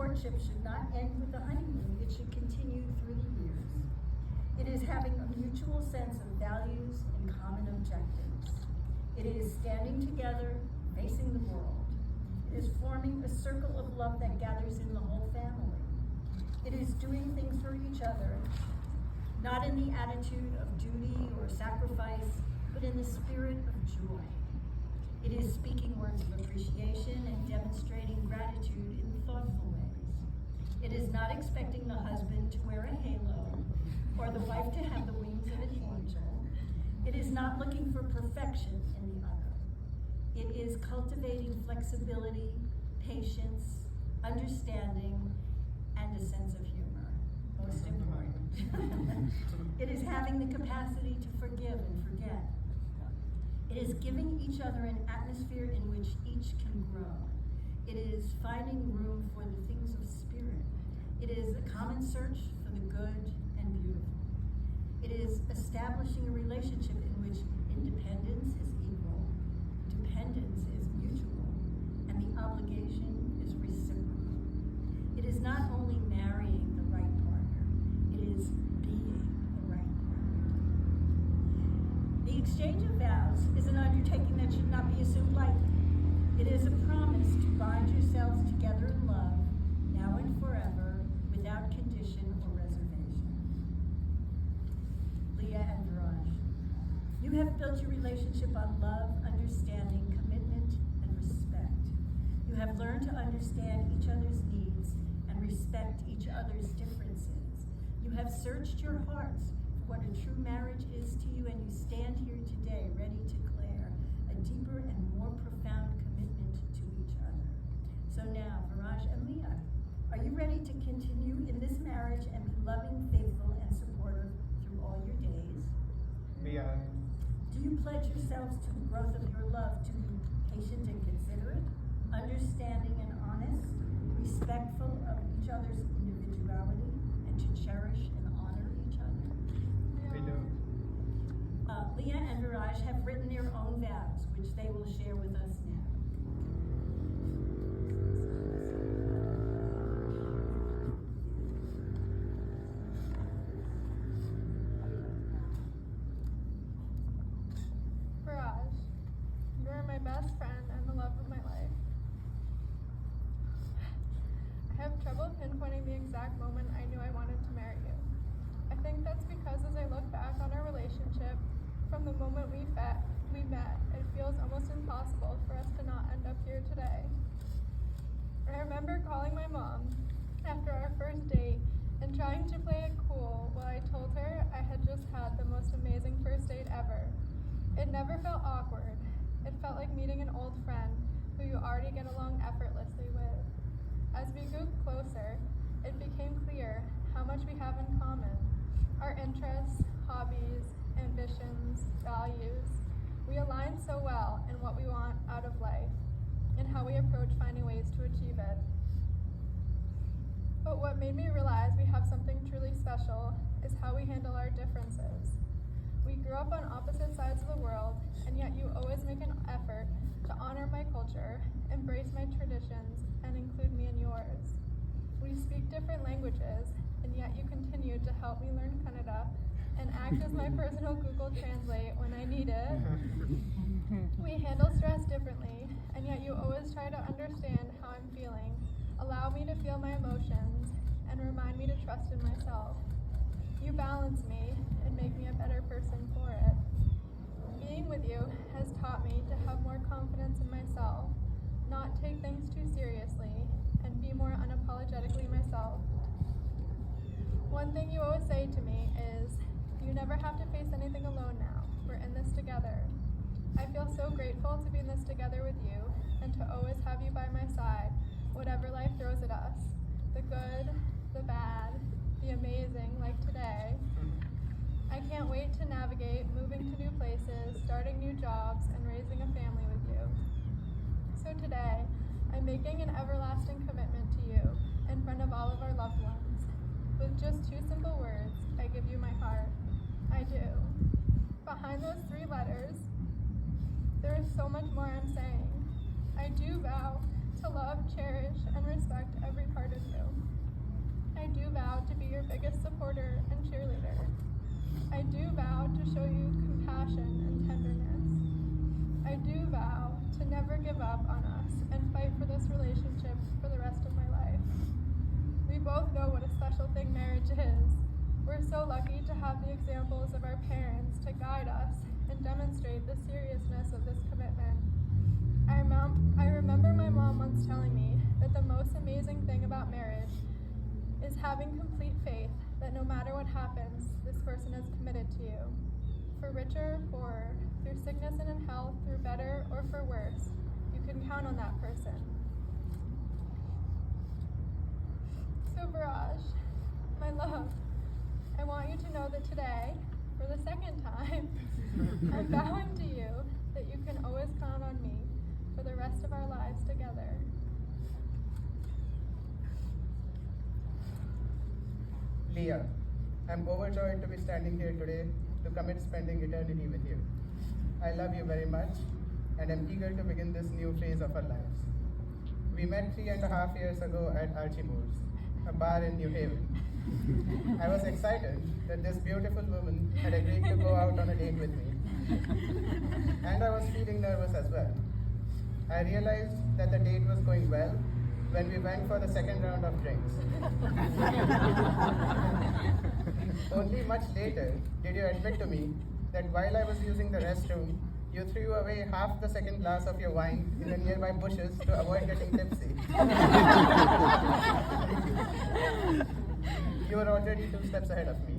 courtship should not end with the honeymoon, it should continue through the years. It is having a mutual sense of values and common objectives. It is standing together, facing the world. It is forming a circle of love that gathers in the whole family. It is doing things for each other, not in the attitude of duty or sacrifice, but in the spirit of joy. It is speaking words of appreciation and demonstrating gratitude in thoughtful ways. It is not expecting the husband to wear a halo or the wife to have the wings of an angel. It is not looking for perfection in the other. It is cultivating flexibility, patience, understanding, and a sense of humor. Most important. It is having the capacity to forgive and forget. It is giving each other an atmosphere in which each can grow. It is finding room for the things of spirit. It is a common search for the good and beautiful. It is establishing a relationship in which independence is equal, dependence is mutual, and the obligation is reciprocal. It is not only marrying the right partner, it is being the right partner. The exchange of vows is an undertaking that should not be assumed lightly. It is a promise to bind yourselves together in love, now and forever, without condition or reservation. Leah and Viraj, you have built your relationship on love, understanding, commitment, and respect. You have learned to understand each other's needs and respect each other's differences. You have searched your hearts for what a true marriage is to you, and you stand here today ready to declare a deeper and more profound commitment to each other. So now, Viraj and Leah, are you ready to continue in this marriage and be loving, faithful, and supportive through all your days? Yeah. Do you pledge yourselves to the growth of your love to be patient and considerate, understanding and honest, respectful of each other's individuality, and to cherish and honor each other? We do. Leah and Viraj have written their own vows, which they will share with us now. Viraj, you are my best friend and the love of my life. I have trouble pinpointing the exact moment I knew I wanted to marry you. I think that's because as I look back on our relationship, from the moment we met, it feels almost impossible for us to not end up here today. I remember calling my mom after our first date and trying to play it cool while I told her I had just had the most amazing first date ever. It never felt awkward. It felt like meeting an old friend who you already get along effortlessly with. As we grew closer, it became clear how much we have in common. Our interests, hobbies, ambitions, values. We align so well in what we want out of life and how we approach finding ways to achieve it. But what made me realize we have something truly special is how we handle our differences. We grew up on opposite sides of the world, and yet you always make an effort to honor my culture, embrace my traditions, and include me in yours. We speak different languages, and yet you continue to help me learn Kannada and act as my personal Google Translate when I need it. We handle stress differently, and yet you always try to understand how I'm feeling, allow me to feel my emotions, and remind me to trust in myself. You balance me and make me a better person for it. Being with you has taught me to have more confidence in myself, not take things too seriously, and be more unapologetically myself. One thing you always say to me is, you never have to face anything alone now. We're in this together. I feel so grateful to be in this together with you and to always have you by my side, whatever life throws at us. The good, the bad, the amazing, like today. I can't wait to navigate moving to new places, starting new jobs, and raising a family with you. So today, I'm making an everlasting commitment to you in front of all of our loved ones. With just 2 simple words, I give you my heart. I do. Behind those 3 letters, there is so much more I'm saying. I do vow to love, cherish, and respect every part of you. biggest supporter and cheerleader. I do vow to show you compassion and tenderness. I do vow to never give up on us and fight for this relationship for the rest of my life. We both know what a special thing marriage is. We're so lucky to have the examples of our parents to guide us and demonstrate the seriousness of this commitment. I remember my mom once telling me that the most amazing thing about marriage is having complete faith that no matter what happens, this person is committed to you. For richer or poorer, through sickness and in health, through better or for worse, you can count on that person. So Viraj, my love, I want you to know that today, for the second time, I'm vowing to you that you can always count on me for the rest of our lives together. Leah, I'm overjoyed to be standing here today to commit spending eternity with you. I love you very much and am eager to begin this new phase of our lives. We met 3.5 years ago at Archibald's, a bar in New Haven. I was excited that this beautiful woman had agreed to go out on a date with me. And I was feeling nervous as well. I realized that the date was going well when we went for the second round of drinks. Only much later did you admit to me that while I was using the restroom, you threw away half the second glass of your wine in the nearby bushes to avoid getting tipsy. You were already 2 steps ahead of me.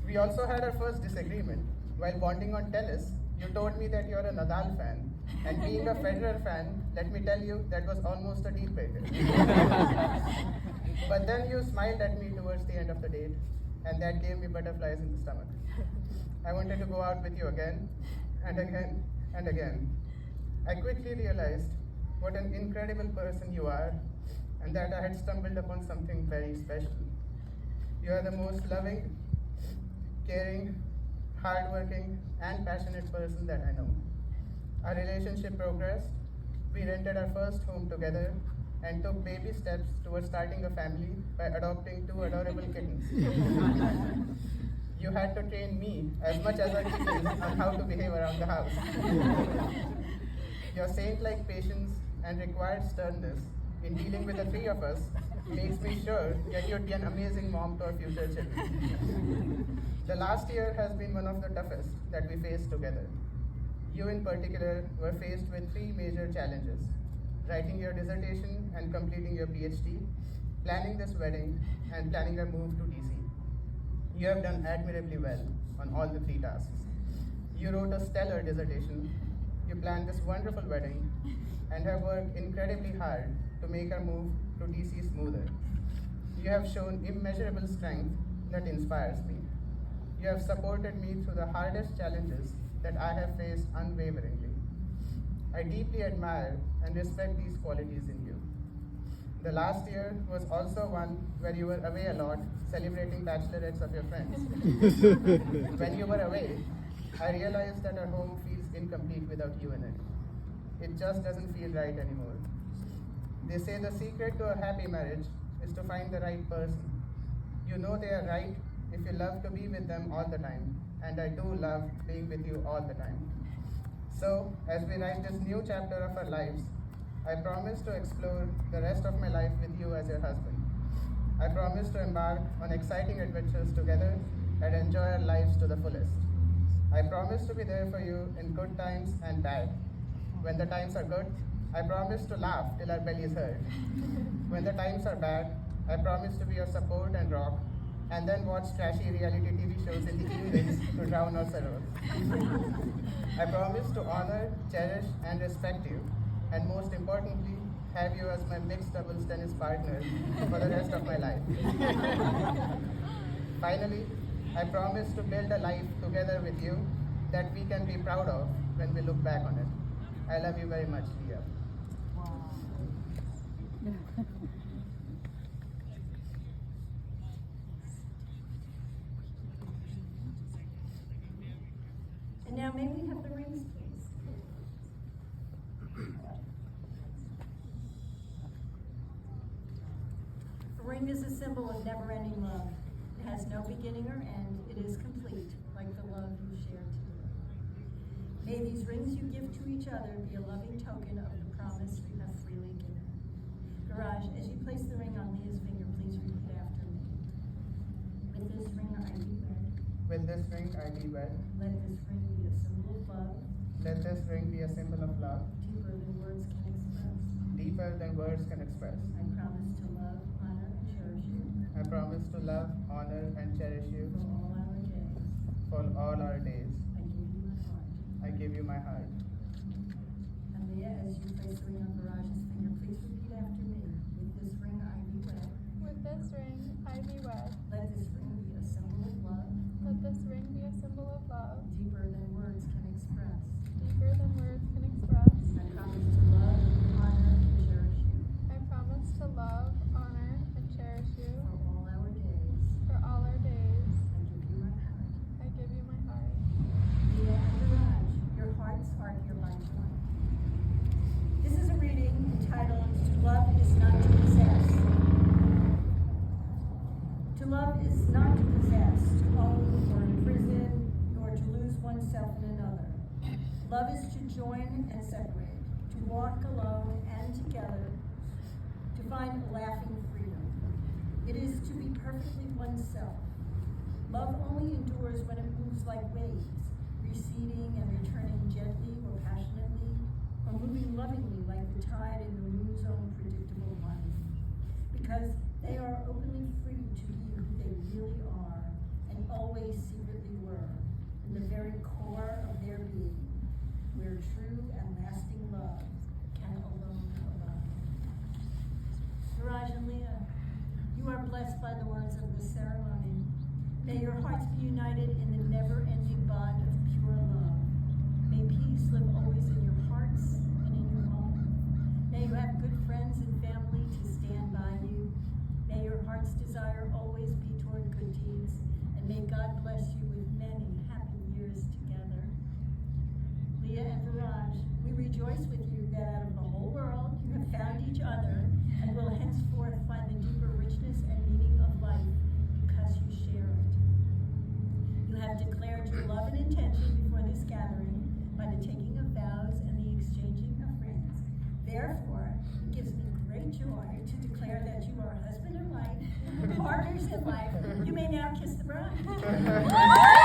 We also had our first disagreement. While bonding on tennis, you told me that you're a Nadal fan. And being a Federer fan, let me tell you, that was almost a deal breaker. But then you smiled at me towards the end of the date, and that gave me butterflies in the stomach. I wanted to go out with you again, and again, and again. I quickly realized what an incredible person you are, and that I had stumbled upon something very special. You are the most loving, caring, hardworking, and passionate person that I know. Our relationship progressed. We rented our first home together and took baby steps towards starting a family by adopting 2 adorable kittens. You had to train me as much as our kittens on how to behave around the house. Your saint-like patience and required sternness in dealing with the 3 of us makes me sure that you'd be an amazing mom to our future children. The last year has been one of the toughest that we faced together. You in particular were faced with 3 major challenges: writing your dissertation and completing your PhD, planning this wedding, and planning a move to DC. You have done admirably well on all the 3 tasks. You wrote a stellar dissertation, you planned this wonderful wedding, and have worked incredibly hard to make our move to DC smoother. You have shown immeasurable strength that inspires me. You have supported me through the hardest challenges that I have faced unwaveringly. I deeply admire and respect these qualities in you. The last year was also one where you were away a lot, celebrating bachelorettes of your friends. When you were away, I realized that our home feels incomplete without you in it. It just doesn't feel right anymore. They say the secret to a happy marriage is to find the right person. You know they are right if you love to be with them all the time, and I do love being with you all the time. So, as we write this new chapter of our lives, I promise to explore the rest of my life with you as your husband. I promise to embark on exciting adventures together and enjoy our lives to the fullest. I promise to be there for you in good times and bad. When the times are good, I promise to laugh till our bellies hurt. When the times are bad, I promise to be your support and rock, and then watch trashy reality TV shows in the evenings to drown our sorrows. I promise to honor, cherish, and respect you, and most importantly, have you as my mixed doubles tennis partner for the rest of my life. Finally, I promise to build a life together with you that we can be proud of when we look back on it. I love you very much, Leah. And now may we have the rings, please? The ring is a symbol of never-ending love. It has no beginning or end. It is complete, like the love you share together. May these rings you give to each other be a loving token of the promise you have freely given. Viraj, as you place the ring on Leah's finger, please repeat after me. With this ring I be wed. With this ring I be wed. Let this ring be a symbol of love, Let this ring be a symbol of love, deeper than words can express. deeper than words can express. I promise to love, honor, and cherish you I promise to love, honor, and cherish you for all our days. for all our days. I give you my heart. I give you my heart. And Leah, as you place the ring on Viraj's finger, please repeat after me. With this ring I be wed. With this ring, I be wed. Let this ring be a symbol of love, Let this ring be a symbol of love, deeper than words can express. deeper than words can express. I promise to love, honor, and cherish you I promise to love, honor, and cherish you for all our days. for all our days. I give you my heart. I give you my heart. Leah and Viraj, your hearts are hereby joined. This is a reading entitled "To Love Is Not to Possess." To love is not to possess, to own or imprison, nor to lose oneself in another. Love is to join and separate, to walk alone and together, to find lasting freedom. It is to be perfectly oneself. Love only endures when it moves like waves, receding and returning gently or passionately, or moving lovingly like the tide in the moon's own predictable run. Because they are openly free to be who they really are, and always secretly were, in the very core of their being, where true and lasting love can alone abide. Viraj and Leah, you are blessed by the words of this ceremony. May your hearts be united in the never-ending bond of pure love. May peace live always in your hearts and in your home. May you have good friends and family to stand by you. May your heart's desire always be toward good deeds, and may God bless you with many happy years together. Leah and Viraj, we rejoice with you that out of the whole world you have found each other and will henceforth find the deeper richness and meaning of life because you share it. You have declared your love and intention before this gathering by the taking of vows and the exchanging of rings. Therefore, it gives me great joy to declare that you are husband and wife, partners in life. You may now kiss the bride.